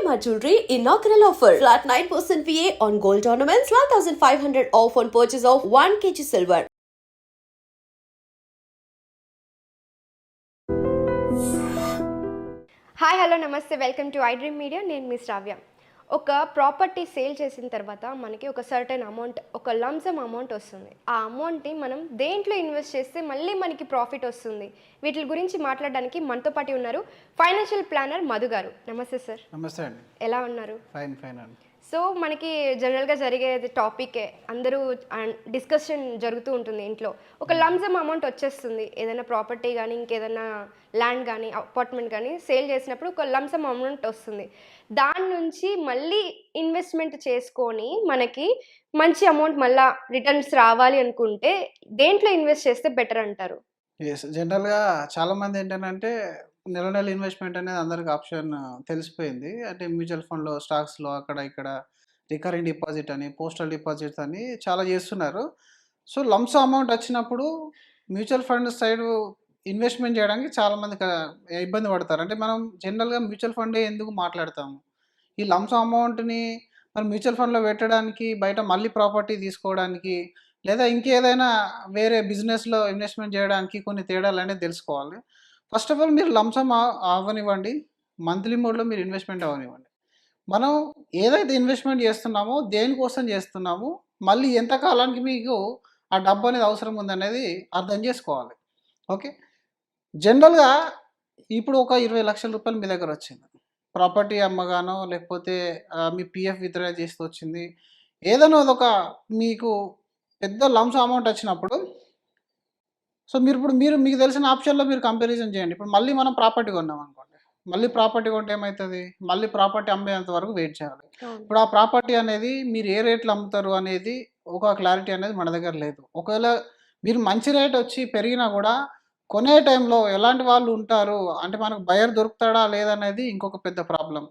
EMR Jewelry inaugural offer. Flat 9% VA on gold ornaments, 12,500 off on purchase of 1 kg silver. Hi hello నమస్తే welcome to I dream media. నేను మీ శ్రావ్య. ఒక property sale చేసిన తర్వాత మనకి ఒక సర్టెన్ అమౌంట్, ఒక లంసమ్ అమౌంట్ వస్తుంది. ఆ అమౌంట్ని మనం దేంట్లో ఇన్వెస్ట్ చేస్తే మళ్ళీ మనకి ప్రాఫిట్ వస్తుంది, వీటి గురించి మాట్లాడడానికి మనతో పాటు ఉన్నారు ఫైనాన్షియల్ ప్లానర్ మధు గారు. నమస్తే సార్. నమస్తే అండి. ఎలా ఉన్నారు? ఫైన్ ఫైన్ అండి. సో మనకి జనరల్గా జరిగేది టాపికే, అందరూ డిస్కషన్ జరుగుతూ ఉంటుంది ఇంట్లో. ఒక లంసమ్ అమౌంట్ వచ్చేస్తుంది, ఏదైనా ప్రాపర్టీ కానీ ఇంకేదైనా ల్యాండ్ కానీ అపార్ట్మెంట్ కానీ సేల్ చేసినప్పుడు ఒక లంసమ్ అమౌంట్ వస్తుంది. దాని నుంచి మళ్ళీ ఇన్వెస్ట్మెంట్ చేసుకొని మనకి మంచి అమౌంట్ మళ్ళీ రిటర్న్స్ రావాలి అనుకుంటే దేంట్లో ఇన్వెస్ట్ చేస్తే బెటర్ అంటారు? జనరల్గా చాలామంది ఏంటంటే నెల నెల ఇన్వెస్ట్మెంట్ అనేది అందరికి ఆప్షన్ తెలిసిపోయింది. అంటే మ్యూచువల్ ఫండ్లో, స్టాక్స్లో, అక్కడ ఇక్కడ రికరింగ్ డిపాజిట్ అని, పోస్టల్ డిపాజిట్స్ అని చాలా చేస్తున్నారు. సో లంసమ్ అమౌంట్ వచ్చినప్పుడు మ్యూచువల్ ఫండ్ సైడ్ ఇన్వెస్ట్మెంట్ చేయడానికి చాలామంది ఇబ్బంది పడతారు. అంటే మనం జనరల్గా మ్యూచువల్ ఫండే ఎందుకు మాట్లాడతాము, ఈ లంసమ్ అమౌంట్ని మనం మ్యూచువల్ ఫండ్లో పెట్టడానికి, బయట మళ్ళీ ప్రాపర్టీ తీసుకోవడానికి, లేదా ఇంకేదైనా వేరే బిజినెస్లో ఇన్వెస్ట్మెంట్ చేయడానికి కొన్ని తేడాలు అనేది తెలుసుకోవాలి. ఫస్ట్ ఆఫ్ ఆల్ మీరు లంసమ్ అవ్వనివ్వండి, మంత్లీ మోడ్లో మీరు ఇన్వెస్ట్మెంట్ అవ్వనివ్వండి. మనం ఏదైతే ఇన్వెస్ట్మెంట్ చేస్తున్నామో దేనికోసం చేస్తున్నాము, మళ్ళీ ఎంత కాలానికి మీకు ఆ డబ్బు అనేది అవసరం ఉందనేది అర్థం చేసుకోవాలి. ఓకే, జనరల్గా ఇప్పుడు ఒక 20 లక్షల రూపాయలు మీ దగ్గర వచ్చింది, ప్రాపర్టీ అమ్మగానో లేకపోతే మీ పిఎఫ్ విత్డ్రా చేస్తూ వచ్చింది, ఏదైనా ఒక మీకు పెద్ద లంసమ్ అమౌంట్ వచ్చినప్పుడు, సో మీకు తెలిసిన ఆప్షన్లో మీరు కంపారిజన్ చేయండి. ఇప్పుడు మళ్ళీ మనం ప్రాపర్టీ కొన్నాం అనుకోండి, మళ్ళీ ప్రాపర్టీ కొంటే ఏమవుతుంది, మళ్ళీ ప్రాపర్టీ అమ్మేంత వరకు వెయిట్ చేయాలి. ఇప్పుడు ఆ ప్రాపర్టీ అనేది మీరు ఏ రేట్లు అమ్ముతారు అనేది ఒక క్లారిటీ అనేది మన దగ్గర లేదు. ఒకవేళ మీరు మంచి రేట్ వచ్చి పెరిగినా కూడా కొనే టైంలో ఎలాంటి వాళ్ళు ఉంటారు, అంటే మనకు బయర్ దొరుకుతాడా లేదనేది ఇంకొక పెద్ద ప్రాబ్లం.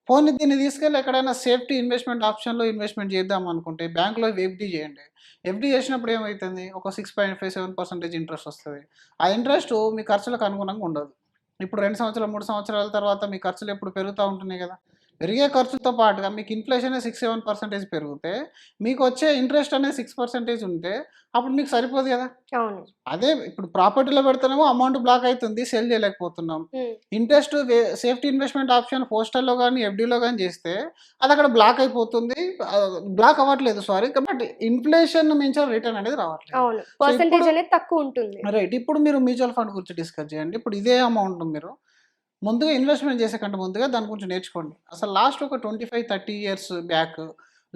పోనీ దీన్ని తీసుకెళ్ళి ఎక్కడైనా సేఫ్టీ ఇన్వెస్ట్మెంట్ ఆప్షన్లో ఇన్వెస్ట్మెంట్ చేద్దాం అనుకుంటే బ్యాంకులో ఎఫ్డీ చేయండి. ఎఫ్డీ చేసినప్పుడు ఏమవుతుంది, ఒక 6.57% ఇంట్రెస్ట్ వస్తుంది. ఆ ఇంట్రెస్ట్ మీ ఖర్చులకు అనుగుణంగా ఉండదు. ఇప్పుడు 2 సంవత్సరాలు 3 సంవత్సరాల తర్వాత మీ ఖర్చులు ఎప్పుడు పెరుగుతూ ఉంటున్నాయి కదా, పెరిగే ఖర్చుతో పాటుగా మీకు ఇన్ఫ్లేషన్ 6-7% పెరిగితే మీకు వచ్చే ఇంట్రెస్ట్ అనేది 6% ఉంటే అప్పుడు మీకు సరిపోదు కదా. అవును. అదే ఇప్పుడు ప్రాపర్టీలో పెడితేనేమో అమౌంట్ బ్లాక్ అవుతుంది, సెల్ చేయలేకపోతున్నాం. ఇంట్రెస్ట్ సేఫ్టీ ఇన్వెస్ట్మెంట్ ఆప్షన్ పోస్టల్లో కానీ ఎఫ్డీలో కానీ చేస్తే అది అక్కడ బ్లాక్ అయిపోతుంది, బ్లాక్ అవ్వట్లేదు సారీ, బట్ ఇన్ఫ్లేషన్ మించిన రిటర్న్ అనేది రావట్లేదు. పర్సెంటేజ్ అనేది తక్కువ ఉంటుంది. రైట్. ఇప్పుడు మీరు మ్యూచువల్ ఫండ్ గురించి డిస్కస్ చేయండి. ఇప్పుడు ఇదే అమౌంట్ మీరు ముందుగా ఇన్వెస్ట్మెంట్ చేసే కంటే ముందుగా దాని గురించి నేర్చుకోండి. అసలు లాస్ట్ ఒక 25-30 years back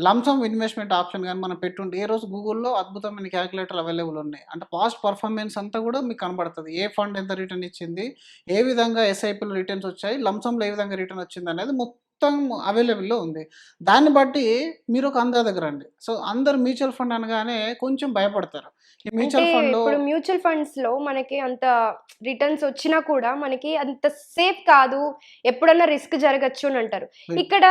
lump sum investment option కానీ మనం పెట్టుంటే ఏ రోజు గూగుల్లో అద్భుతమైన క్యాలిక్యులేటర్లు అవైలబుల్ ఉన్నాయి. అంటే పాస్ట్ పర్ఫార్మెన్స్ అంతా కూడా మీకు కనబడుతుంది, ఏ ఫండ్ ఎంత రిటర్న్ ఇచ్చింది, ఏ విధంగా ఎస్ఐపీలో రిటర్న్స్ వచ్చాయి, లంసమ్లో ఏ విధంగా రిటర్న్ వచ్చింది అనేది మొత్తం అవైలబుల్లో ఉంది. దాన్ని బట్టి మీరు ఒక అందాజకు రండి. సో అందరు మ్యూచువల్ ఫండ్ అనగానే కొంచెం భయపడతారు. ఈ మ్యూచువల్ ఫండ్ ఇప్పుడు మ్యూచువల్ ఫండ్స్ లో మనకి అంత రిటర్న్స్ వచ్చినా కూడా మనకి అంత సేఫ్ కాదు, ఎప్పుడన్నా రిస్క్ జరగచ్చు అని అంటారు. ఇక్కడ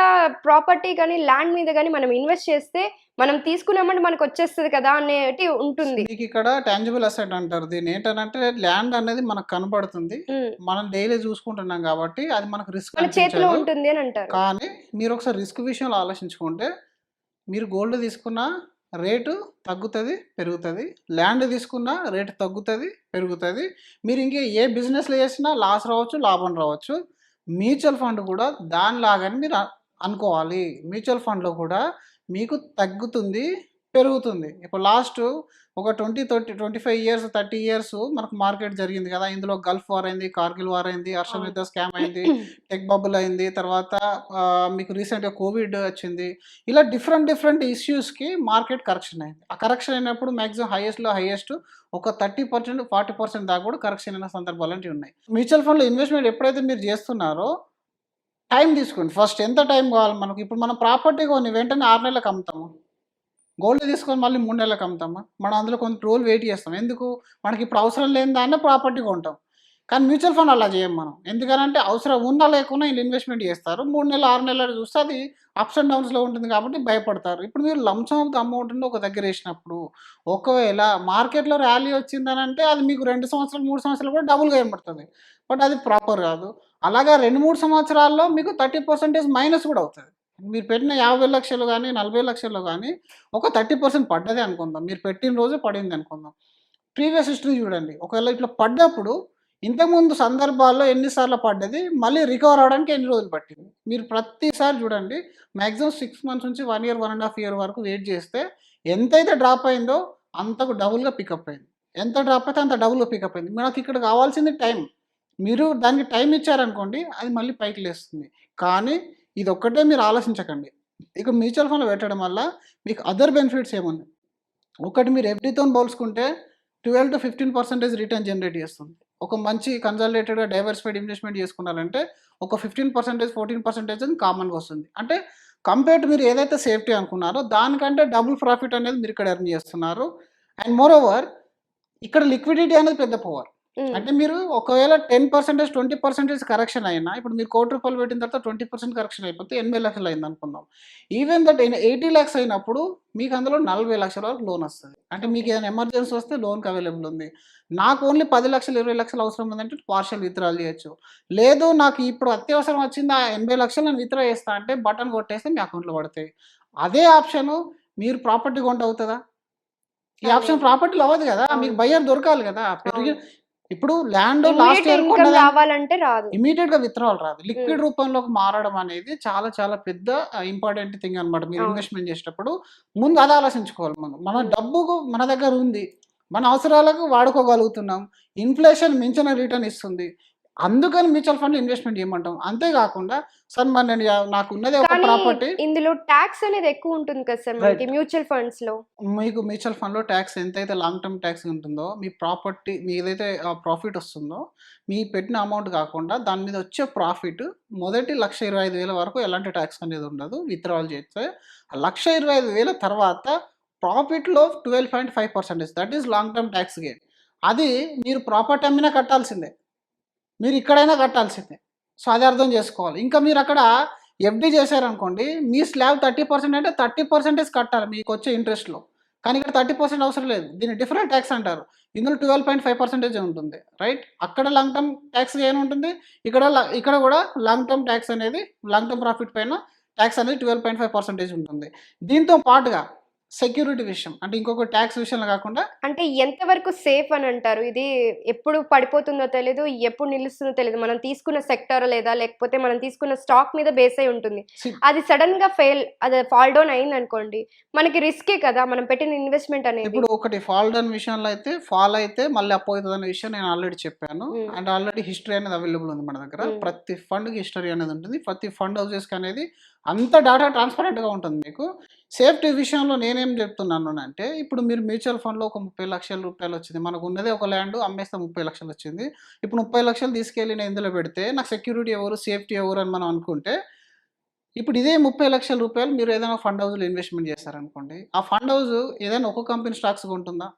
ప్రాపర్టీ కానీ ల్యాండ్ మీద కానీ మనం ఇన్వెస్ట్ చేస్తే మనం తీసుకున్నామంటే మనకు వచ్చేస్తుంది కదా అనేది ఉంటుంది. మీకు ఇక్కడ టాంజిబుల్ అసెట్ అంటారు దీన్ని. ఏంటంటే ల్యాండ్ అనేది మనకు కనబడుతుంది, మనం డైలీ చూసుకుంటున్నాం కాబట్టి అది మనకు రిస్క్ మన చేతిలో ఉంటుంది అని అంటారు. కానీ మీరు ఒకసారి రిస్క్ విషయంలో ఆలోచించుకుంటే, మీరు గోల్డ్ తీసుకున్న రేటు తగ్గుతుంది పెరుగుతుంది, ల్యాండ్ తీసుకున్న రేటు తగ్గుతుంది పెరుగుతుంది, మీరు ఇంకే ఏ బిజినెస్లో చేసినా లాస్ రావచ్చు లాభం రావచ్చు. మ్యూచువల్ ఫండ్ కూడా దానిలాగానే మీరు అనుకోవాలి. మ్యూచువల్ ఫండ్లో కూడా మీకు తగ్గుతుంది పెరుగుతుంది. ఇప్పుడు లాస్ట్ ఒక 25 ఇయర్స్ 30 ఇయర్స్ మనకు మార్కెట్ జరిగింది కదా, ఇందులో గల్ఫ్ వార్ అయింది, కార్గిల్ వార్ అయింది, హర్షమిద్ద స్కామ్ అయింది, టెక్ బబుల్ అయింది, తర్వాత మీకు రీసెంట్గా కోవిడ్ వచ్చింది. ఇలా డిఫరెంట్ ఇష్యూస్కి మార్కెట్ కరెక్షన్ అయింది. ఆ కరెక్షన్ అయినప్పుడు మ్యాక్సిమం హైయెస్ట్ ఒక 30% 40% దాకా కూడా కరెక్షన్ అయిన సందర్భాలు అంటే ఉన్నాయి. మ్యూచువల్ ఫండ్లో ఇన్వెస్ట్మెంట్ ఎప్పుడైతే మీరు చేస్తున్నారో టైం తీసుకోండి. ఫస్ట్ ఎంత టైం కావాలి మనకు. ఇప్పుడు మనం ప్రాపర్టీ కొని వెంటనే 6 నెలలకు అమ్ముతాము, గోల్డ్ తీసుకొని మళ్ళీ 3 నెలలకు అమ్ముతామా, మనం అందులో కొంత రోజులు వెయిట్ చేస్తాం. ఎందుకు, మనకి ఇప్పుడు అవసరం లేని దాన్నే ప్రాపర్టీ కొంటాం. కానీ మ్యూచువల్ ఫండ్ అలా చేయం మనం. ఎందుకనంటే అవసరం ఉన్నా లేకున్నా వీళ్ళు ఇన్వెస్ట్మెంట్ చేస్తారు, 3 నెలలు 6 నెలలు చూస్తే అది అప్స్ అండ్ డౌన్స్లో ఉంటుంది కాబట్టి భయపడతారు. ఇప్పుడు మీరు లంసమ్ ఆఫ్ ద అమౌంట్ని ఒక దగ్గర వేసినప్పుడు ఒకవేళ మార్కెట్లో ర్యాలీ వచ్చిందని అంటే అది మీకు 2 సంవత్సరాలు 3 సంవత్సరాలు కూడా డబుల్గా ఏర్పడుతుంది. బట్ అది ప్రాపర్ కాదు. అలాగా 2, 3 సంవత్సరాల్లో మీకు 30% మైనస్ కూడా అవుతది. మీరు పెట్టిన 50,00,000 గానీ, 40,00,000 గానీ ఒక 30% పడ్డదే అనుకుందాం. మీరు పెట్టిన రోజే పడిందనుకుందాం. ప్రీవియస్ హిస్టరీ చూడండి. ఒకవేళ ఇట్లా పడ్డప్పుడు ఇంతకుముందు సందర్భాల్లో ఎన్ని సార్లు పడ్డది, మళ్ళీ రికవర్ అవ్వడానికి ఎన్ని రోజులు పట్టింది. మీరు ప్రతిసారి చూడండి. మాక్సిమం 6 మంత్స్ నుంచి 1 ఇయర్, 1 ½ ఇయర్ వరకు వెయిట్ చేస్తే ఎంతైతే డ్రాప్ అయిందో అంతకు డబుల్‌గా పికప్ అయింది. ఎంత డ్రాప్ అయితే అంత డబుల్‌గా పికప్ అయింది. మనకిక్కడ కావాల్సింది టైం. మీరు దానికి టైం ఇచ్చారనుకోండి అది మళ్ళీ పైకి లేస్తుంది. కానీ ఇదొక్కటే మీరు ఆలోచించకండి. ఇక మ్యూచువల్ ఫండ్‌లో పెట్టడం వల్ల మీకు అదర్ బెనిఫిట్స్ ఏమున్నాయి. ఒకటి మీరు ఎఫ్‌డితోని పోల్చుకుంటే 12-15% రిటర్న్ జనరేట్ చేస్తుంది. ఒక మంచి కన్సాలిడేటెడ్‌గా డైవర్సిఫైడ్ ఇన్వెస్ట్‌మెంట్ చేసుకున్నారంటే ఒక 15%, 14% కామన్‌గా వస్తుంది. అంటే కంపేర్ టు మీరు ఏదైతే సేఫ్టీ అనుకున్నారో దానికంటే డబుల్ ప్రాఫిట్ అనేది మీరు ఇక్కడ ఎర్న్ చేస్తున్నారు. అండ్ మోర్ ఓవర్ ఇక్కడ లిక్విడిటీ అనేది పెద్ద పవర్. అంటే మీరు ఒకవేళ 10%, 20% కరెక్షన్ అయినా ఇప్పుడు మీరు రూ. 1,00,000 పెట్టిన తర్వాత 20% కరెక్షన్ అయిపోతే 80,00,000 అయిందనుకుందాం. ఈవెన్ దట్ 80,00,000 అయినప్పుడు మీకు అందులో 40,00,000 వరకు లోన్ వస్తది. అంటే మీకు ఏదైనా ఎమర్జెన్సీ వస్తే లోన్‌కి అవైలబుల్ ఉంది. నాకు ఓన్లీ 10,00,000, 20,00,000 అవసరం ఉందంటే పార్షియల్ విత్‌డ్రాల్ చేయొచ్చు. లేదు నాకు ఇప్పుడు అత్యవసరం వచ్చింది ఆ 80,00,000 నేను విత్‌డ్రా చేస్తా అంటే బటన్ కొట్టేస్తే మీ అకౌంట్‌లో పడతాయి. అదే ఆప్షను మీరు ప్రాపర్టీ కొంటే అవుతదా? ఈ ఆప్షన్ కాలేదు. ప్రాపర్టీలో అవ్వదు కదా! మీకు అవును. బయ్యర్ దొరకాలి కదా! అవును. ఇప్పుడు land last immediate year income కొన్నదాన్ని రావాలంటే రాదు. ఇమ్మీడియేట్‌గా విత్‌డ్రావల్ రాదు. హ్మ్. లిక్విడ్ రూపంలోకి మారడం అనేది చాలా చాలా పెద్ద ఇంపార్టెంట్ థింగ్ అనమాట. మీరు అవును. ఇన్వెస్ట్‌మెంట్ చేసేటప్పుడు ముందు అది ఆలోచించుకోవాలి మనం. మన హ్మ్. డబ్బుకు మన దగ్గర ఉంది. మన అవసరాలకు వాడుకోగలుగుతున్నాం. ఇన్‌ఫ్లేషన్ మించిన రిటర్న్ ఇస్తుంది. అందుకని మ్యూచువల్ ఫండ్‌లో ఇన్వెస్ట్‌మెంట్ చేయమంటాం. అంతే కాకుండా సార్ మరి నేను నాకున్నదే ఒక కానీ ప్రాపర్టీ ఇందులో టాక్స్ అనేది ఎక్కువ ఉంటుంది కదా సార్ మనకి రైట్. మ్యూచువల్ ఫండ్స్‌లో. మీకు మ్యూచువల్ ఫండ్‌లో టాక్స్ ఎంతైతే లాంగ్ టర్మ్ టాక్స్ ఉంటుందో, మీ ప్రాపర్టీ మీ ఏదైతే ప్రాఫిట్ వస్తుందో, మీ పెట్టిన అమౌంట్ కాకుండా దాని మీద వచ్చే ప్రాఫిట్ మొదటి 1,25,000 వరకు ఎలాంటి టాక్స్ అనేది ఉండదు. విత్‌డ్రావల్ చేస్తే 1,25,000 తర్వాత ప్రాఫిట్‌లో 12.5% that is long term talks gain. అది మీరు ప్రాపర్టీ అమ్మినా కట్టాల్సిందే. మీరు ఇక్కడైనా కట్టాల్సిందే. సో, అది అర్థం చేసుకోవాలి. ఇంకా మీరక్కడ ఎఫ్‌డి చేశారనుకోండి, మీ స్లాబ్ 30% అంటే 30% కట్టాలి మీకొచ్చే ఇంట్రెస్ట్‌లో. కానీ ఇక్కడ 30% అవసరం లేదు. దీన్ని డిఫరెంట్ టాక్స్ అంటారు. ఇందులో 12.5% ఉంటుంది. రైట్? అక్కడ లాంగ్ టర్మ్ టాక్స్ గెయిన్ ఉంటుంది. ఇక్కడ కూడా లాంగ్ టర్మ్ టాక్స్ అనేది లాంగ్ టర్మ్ ప్రాఫిట్ పైన టాక్స్ అనేది 12.5% ఉంటుంది. దీంతో పాటుగా సెక్యూరిటీ విషయం అంటే ఇంకొక టాక్స్ విషయంలో కాకుండా అంటే ఎంతవరకు సేఫ్ అని అంటారు? ఇది ఎప్పుడు పడిపోతుందో తెలీదు, ఎప్పుడు నిలుస్తుందో తెలీదు. మనం తీసుకున్న సెక్టార్ లేదా లేకపోతే మనం తీసుకున్న స్టాక్ మీద బేస్ అయి ఉంటుంది. సి అది సడెన్‌గా అది ఫాల్ డౌన్ అయిందనుకోండి, మనకి రిస్కే కదా! మనం పెట్టిన ఇన్వెస్ట్‌మెంట్ అనేది. ఇప్పుడు ఒకటి ఫాల్ డౌన్ విషయంలో అయితే ఫాల్ అయితే మళ్ళీ అప్ అవుతదనే విషయం నేను ఆల్రెడీ చెప్పాను. హ్మ్. అండ్ ఆల్రెడీ హిస్టరీ అనేది అవైలబుల్ ఉంది మన దగ్గర. హ్మ్. ప్రతి ఫండ్‌కి హిస్టరీ అనేది ఉంటుంది. ప్రతి ఫండ్ హౌసెస్‌కి అనేది అంత డేటా ట్రాన్స్‌పరెంట్‌గా ఉంటుంది మీకు. సేఫ్టీ విషయంలో నేనేం చెప్తున్నానంటే ఇప్పుడు మీరు మ్యూచువల్ ఫండ్‌లో ఒక రూ. 30,00,000 వచ్చింది. మనకున్నదే ఒక ల్యాండ్ అమ్మేస్తే 30,00,000 వచ్చింది. ఇప్పుడు 30,00,000 తీసుకెళ్ళి నేను ఇందులో పెడితే నాకు సెక్యూరిటీ ఎవరు? సేఫ్టీ ఎవరు? అని మనం అనుకుంటే ఇప్పుడు ఇదే రూ. 30,00,000 మీరు ఏదైనా ఫండ్ హౌస్‌లో ఇన్వెస్ట్‌మెంట్ చేశారనుకోండి. ఆ ఫండ్ హౌస్ ఏదైనా ఒక కంపెనీ స్టాక్స్ కొంటుందా?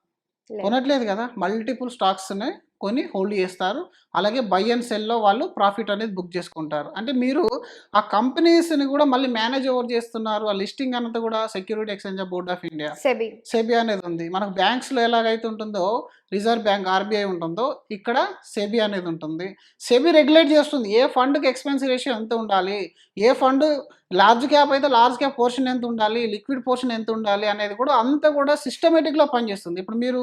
లేదు. కొనట్లేదు కదా! మల్టిపుల్ స్టాక్స్‌ని కొని హోల్డ్ చేస్తారు. అలాగే బై అండ్ సెల్‌లో వాళ్ళు ప్రాఫిట్ అనేది బుక్ చేసుకుంటారు. అంటే మీరు ఆ కంపెనీస్‌ని కూడా మళ్ళీ మేనేజ్ ఎవరు చేస్తున్నారు? ఆ లిస్టింగ్ అంతా కూడా security exchange board of India SEBI. SEBI అనేది ఉంది. మనకు బ్యాంక్స్‌లో ఎలాగైతే ఉంటుందో రిజర్వ్ బ్యాంక్ ఆర్‌బీఐ ఉంటుందో ఇక్కడ సెబీ అనేది ఉంటుంది. సెబీ రెగ్యులేట్ చేస్తుంది. ఏ ఫండ్‌కి ఎక్స్‌పెన్స్ రేషియో ఎంత ఉండాలి? ఏ ఫండ్ లార్జ్ క్యాప్ అయితే లార్జ్ క్యాప్ పోర్షన్ ఎంత ఉండాలి? లిక్విడ్ పోర్షన్ ఎంత ఉండాలి? అనేది కూడా అంతా కూడా సిస్టమాటిక్‌లో పనిచేస్తుంది. ఇప్పుడు మీరు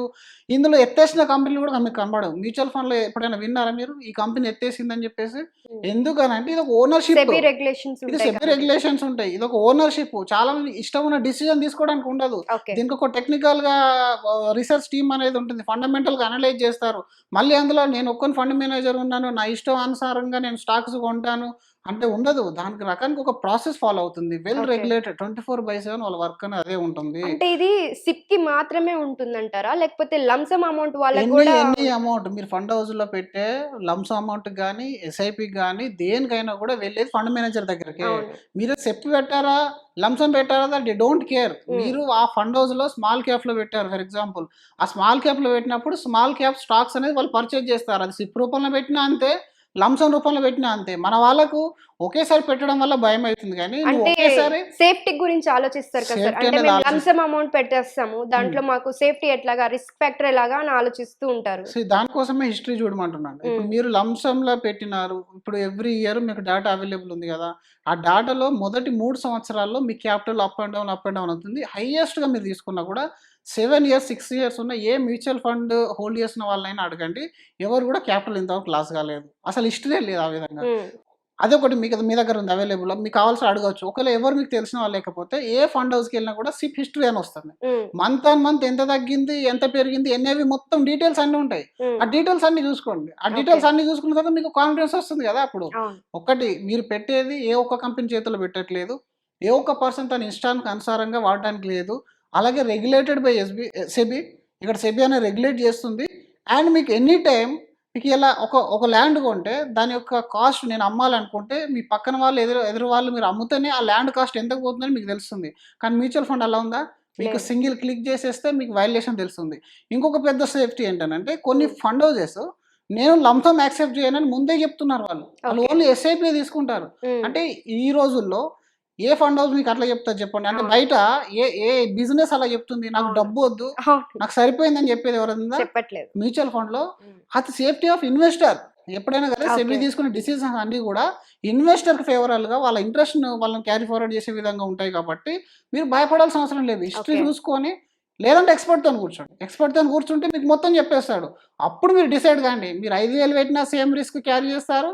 ఇందులో ఎత్తేసిన కంపెనీలు కూడా మీకు కనబడవు. మ్యూచువల్ ఫండ్‌లో ఎప్పుడైనా విన్నారా మీరు? ఈ కంపెనీ ఎత్తేసిందని చెప్పేసి? హ్మ్. ఎందుకనంటే ఇది ఒక ఓనర్‌షిప్. సెబీ రెగ్యులేషన్స్ ఇది ఉంటాయి సెబీ కాబట్టి. రెగ్యులేషన్స్ ఉంటాయి. ఇదొక ఓనర్‌షిప్. చాలా మంది ఇష్టం ఉన్న డిసిషన్ తీసుకోవడానికి ఉండదు. ఓకే. దీనికి ఒక టెక్నికల్‌గా రిసర్చ్ టీమ్ అనేది ఉంటుంది. ఫండమెంటల్‌గా అనలైజ్ చేస్తారు. మళ్ళీ అందులో నేను ఒక్కని ఫండ్ మేనేజర్ ఉన్నాను. నా ఇష్టానుసారంగా నేను స్టాక్స్ కొంటాను అంటే ఉండదు. దానికి రకానికి ఒక ప్రాసెస్ ఫాలో అవుతుంది. Well okay. రెగ్యులేటెడ్ 24/7 వాళ్ళ వర్క్ అనేది అదే ఉంటుంది. అంటే ఇది సిప్‌కి మాత్రమే ఉంటుందంటారా? లేకపోతే లంసమ్ అమౌంట్ వాళ్ళకి ఎనీ గూడా ఎనీ అమౌంట్ మీరు ఫండ్ హౌస్‌లో పెట్టే లంప్స్ అమౌంట్‌కి గాని, ఎస్ఐపికి గాని దేనికైనా కూడా వెళ్ళేది ఫండ్ మేనేజర్ దగ్గరికే. అవును. మీరు సెప్ పెట్టారా? లంప్సమ్ పెట్టారా? They don't care. హ్మ్. మీరు ఆ ఫండ్ హౌస్‌లో స్మాల్ క్యాప్‌లో పెట్టారు ఫర్ ఎగ్జాంపుల్. ఆ స్మాల్ క్యాప్‌లో పెట్టినప్పుడు స్మాల్ క్యాప్ స్టాక్స్ అనేది వాళ్ళు పర్చేజ్ చేస్తారు. అది సిప్ రూపంలో పెట్టినా అంతే, లంప్సమ్ రూపంలో పెట్టినా అంతే. మన వాళ్ళకు ఒకేసారి పెట్టడం వల్ల భయం అవుతుంది కానీ నువ్వు అంటే ఒకేసారి సేఫ్టీ గురించి ఆలోచిస్తారు కదా సార్. సేఫ్టీ అంటే అనేది మేము ఆలోచిస్తారు. లంసమ్ అమౌంట్ పెట్టేస్తాము, దాంట్లో మాకు సేఫ్టీ ఎట్లాగా, రిస్క్ ఫ్యాక్టర్ ఎలాగా అని ఆలోచిస్తూ ఉంటారు. దానికోసమే హిస్టరీ చూడమంటున్నాను. ఇప్పుడు మీరు లంసంలో పెట్టినారు, ఇప్పుడు ఎవ్రీ ఇయర్ మీకు డేటా అవైలబుల్ ఉంది కదా, ఆ డేటాలో మొదటి 3 సంవత్సరాల్లో మీ క్యాపిటల్ అప్ అండ్ డౌన్ అవుతుంది. హైయెస్ట్గా మీరు తీసుకున్నా కూడా 7 ఇయర్స్ 6 ఇయర్స్ ఉన్న ఏ మ్యూచువల్ ఫండ్ హోల్డ్ చేసిన వాళ్ళైనా అడగండి, ఎవరు కూడా క్యాపిటల్ ఇంతవరకు లాస్ కాలేదు. అసలు హిస్టరీ లేదు ఆ విధంగా. అదొకటి మీ దగ్గర ఉంది అవైలబుల్, మీకు కావాల్సిన అడగవచ్చు. ఒకవేళ ఎవరు మీకు తెలిసిన వాళ్ళు లేకపోతే ఏ ఫండ్ హౌస్కి వెళ్ళినా కూడా సిప్ హిస్టరీ అని వస్తుంది. మంత్ ఆన్ మంత్ ఎంత తగ్గింది, ఎంత పెరిగింది, ఎన్ఏవి మొత్తం డీటెయిల్స్ అన్నీ ఉంటాయి. ఆ డీటెయిల్స్ అన్ని చూసుకోండి. ఆ డీటెయిల్స్ అన్ని చూసుకున్న తర్వాత మీకు కాన్ఫిడెన్స్ వస్తుంది కదా. అప్పుడు ఒకటి మీరు పెట్టేది ఏ ఒక్క కంపెనీ చేతిలో పెట్టట్లేదు, ఏ ఒక్క పర్సన్ తన ఇష్టానికి అనుసారంగా వాడడానికి లేదు. అలాగే రెగ్యులేటెడ్ బై సెబీ, ఇక్కడ సెబీ అనేది రెగ్యులేట్ చేస్తుంది. అండ్ మీకు ఎనీ టైం మీకు ఇలా ఒక ల్యాండ్ కొంటే దాని యొక్క కాస్ట్ నేను అమ్మాలనుకుంటే మీ పక్కన వాళ్ళు ఎదురు వాళ్ళు మీరు అమ్ముతేనే ఆ ల్యాండ్ కాస్ట్ ఎంతకు పోతుందని మీకు తెలుస్తుంది. కానీ మ్యూచువల్ ఫండ్ అలా ఉందా? మీకు సింగిల్ క్లిక్ చేసేస్తే మీకు వాల్యుయేషన్ తెలుస్తుంది. ఇంకొక పెద్ద సేఫ్టీ ఏంటంటే కొన్ని ఫండ్ హౌజెస్ నేను లంసమ్ యాక్సెప్ట్ చేయనని ముందే చెప్తున్నారు. వాళ్ళు ఓన్లీ ఎస్ఐపీ తీసుకుంటారు. అంటే ఈ రోజుల్లో ఏ ఫండ్ హౌస్ మీకు అట్లా చెప్తారు చెప్పండి? అంటే బయట ఏ బిజినెస్ అలా చెప్తుంది, నాకు డబ్బు వద్దు, నాకు సరిపోయిందని చెప్పేది ఎవరైనా? చెప్పట్లేదు. మ్యూచువల్ ఫండ్ లో అది సేఫ్టీ ఆఫ్ ఇన్వెస్టర్. ఎప్పుడైనా కదా సెబీ తీసుకునే డిసిజన్స్ అన్ని కూడా ఇన్వెస్టర్కి ఫేవరల్గా వాళ్ళ ఇంట్రెస్ట్ వాళ్ళని క్యారీ ఫార్వర్డ్ చేసే విధంగా ఉంటాయి. కాబట్టి మీరు భయపడాల్సిన అవసరం లేదు. హిస్టరీ చూసుకొని, లేదంటే ఎక్స్పర్ట్తో కూర్చుంటే మీకు మొత్తం చెప్పేస్తాడు. అప్పుడు మీరు డిసైడ్ కాండి. మీరు 5,000 పెట్టినా సేమ్ రిస్క్ క్యారీ చేస్తారు,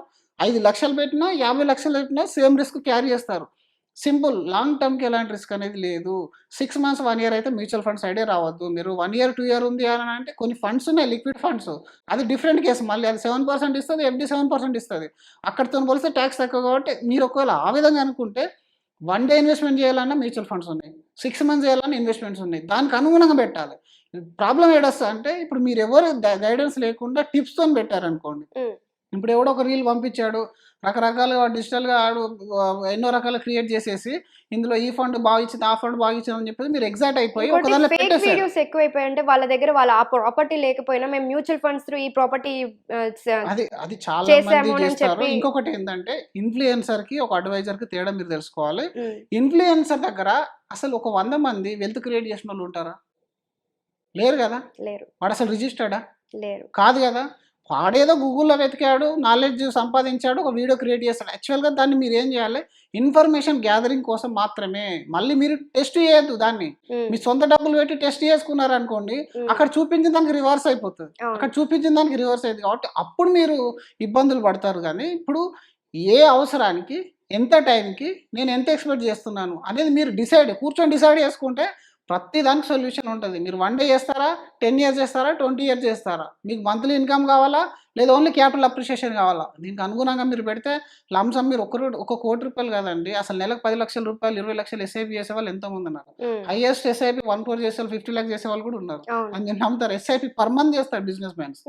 5 లక్షలు పెట్టినా 50 లక్షలు పెట్టినా సేమ్ రిస్క్ క్యారీ చేస్తారు. సింపుల్. లాంగ్ టర్మ్కి ఎలాంటి రిస్క్ అనేది లేదు. 6 మంత్స్ 1 ఇయర్ అయితే మ్యూచువల్ ఫండ్ సైడే రావద్దు. మీరు 1 ఇయర్ 2 ఇయర్ ఉంది అని అంటే కొన్ని ఫండ్స్ ఉన్నాయి, లిక్విడ్ ఫండ్స్, అది డిఫరెంట్ కేసు. మళ్ళీ అది 7% ఇస్తుంది, FD 7% ఇస్తుంది. అక్కడితో పోలిస్తే ట్యాక్స్ తక్కువ. కాబట్టి మీరు ఒకవేళ ఆ విధంగా అనుకుంటే 1 డే ఇన్వెస్ట్మెంట్ చేయాలన్నా మ్యూచువల్ ఫండ్స్ ఉన్నాయి, 6 మంత్స్ చేయాలన్నా ఇన్వెస్ట్మెంట్స్ ఉన్నాయి. దానికి అనుగుణంగా పెట్టాలి. ప్రాబ్లం ఏడొస్తా అంటే ఇప్పుడు మీరు ఎవరు గైడెన్స్ లేకుండా టిప్స్తో పెట్టారనుకోండి. ఇప్పుడు ఎవడో ఒక రీల్ పంపించాడు, రకరకాలుగా డిజిటల్గా ఎన్నో రకాలు క్రియేట్ చేసేసి ఇందులో ఈ ఫండ్ బాగా ఇచ్చింది, ఆ ఫండ్ బాగా ఇచ్చింది అని చెప్పేసి మీరు ఎగ్జైట్ అయిపోయి ఒకదానిలో పెట్టేసారు. వీడియోస్ ఎక్కువైపోయి, అంటే వాళ్ళ దగ్గర వాళ్ళ ఆ ప్రాపర్టీ లేకపోయినా మేము మ్యూచువల్ ఫండ్స్ త్రూ ఈ ప్రాపర్టీ అది చాలా మంది చేస్తారు. ఇంకొకటి ఏంటంటే ఇన్ఫ్లుయెన్సర్ కి ఒక అడ్వైజర్ కి తేడా మీరు తెలుసుకోవాలి. ఇన్ఫ్లుయెన్సర్ దగ్గర అసలు ఒక 100 మంది వెల్త్ క్రియేట్ చేసిన వాళ్ళు ఉంటారా? లేరు కదా. వాడు అసలు రిజిస్టర్డా? లేరు. కాదు కదా. వాడేదో గూగుల్లో వెతికాడు, నాలెడ్జ్ సంపాదించాడు, ఒక వీడియో క్రియేట్ చేస్తాడు. యాక్చువల్గా దాన్ని మీరు ఏం చేయాలి, ఇన్ఫర్మేషన్ గ్యాదరింగ్ కోసం మాత్రమే. మళ్ళీ మీరు టెస్ట్ చేయొద్దు దాన్ని. మీ సొంత డబ్బులు పెట్టి టెస్ట్ చేసుకున్నారు అనుకోండి, అక్కడ చూపించిన దానికి రివర్స్ అయిపోతుంది. కాబట్టి అప్పుడు మీరు ఇబ్బందులు పడతారు. కానీ ఇప్పుడు ఏ అవసరానికి ఎంత టైంకి నేను ఎంత ఎక్స్పెక్ట్ చేస్తున్నాను అనేది మీరు కూర్చొని డిసైడ్ చేసుకుంటే ప్రతి దానికి సొల్యూషన్ ఉంటుంది. మీరు 1 డే చేస్తారా, 10 ఇయర్స్ చేస్తారా, 20 ఇయర్స్ చేస్తారా, మీకు మంత్లీ ఇన్కమ్ కావాలా, లేదా ఓన్లీ క్యాపిటల్ అప్రిషియేషన్ కావాలా, దీనికి అనుగుణంగా మీరు పెడితే లంసమ్ మీరు ఒక కోటి రూపాయలు కాదండి, అసలు నెలకు 10 లక్షల రూపాయలు 20 లక్షలు ఎస్ఐపి చేసే వాళ్ళు ఎంతోమంది ఉన్నారు. హైయెస్ట్ ఎస్ఐపి 1 crore చేసే వాళ్ళు 50 lakhs చేసే వాళ్ళు కూడా ఉన్నారు. అని నేను నమ్ముతారు. ఎస్ఐపి పర్ మంత్ చేస్తారు business mans.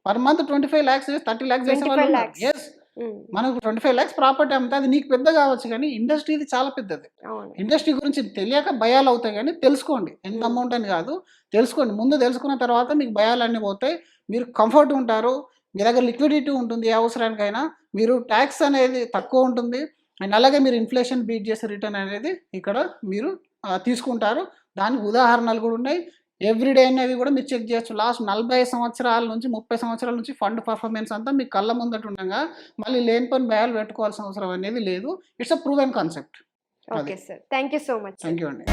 Per month 25 lakhs 30 lakhs చేసే వాళ్ళు ఉన్నారు. ఎస్, మనకు 25 lakhs ప్రాపర్టీ అమ్మితే అది నీకు పెద్ద కావచ్చు, కానీ ఇండస్ట్రీ ఇది చాలా పెద్దది. ఇండస్ట్రీ గురించి తెలియక భయాలు అవుతాయి. కానీ తెలుసుకోండి, ఎంత అమౌంట్ అని కాదు, తెలుసుకోండి. ముందు తెలుసుకున్న తర్వాత మీకు భయాలు అన్నీ పోతాయి, మీరు కంఫర్ట్ ఉంటారు, మీ దగ్గర లిక్విడిటీ ఉంటుంది. ఏ అవసరానికైనా మీరు ట్యాక్స్ అనేది తక్కువ ఉంటుంది. అండ్ అలాగే మీరు ఇన్ఫ్లేషన్ బీట్ చేసే రిటర్న్ అనేది ఇక్కడ మీరు తీసుకుంటారు. దానికి ఉదాహరణలు కూడా ఉన్నాయి. ఎవ్రీడే అనేవి కూడా మీరు చెక్ చేయొచ్చు. లాస్ట్ 40 సంవత్సరాల నుంచి 30 సంవత్సరాల నుంచి ఫండ్ పర్ఫార్మెన్స్ అంతా మీ కళ్ళ ముందట ఉండగా మళ్ళీ లేని పని భయాలు పెట్టుకోవాల్సిన అవసరం అనేది లేదు. It's a proven concept. Okay sir, thank you so much. Thank you అండి.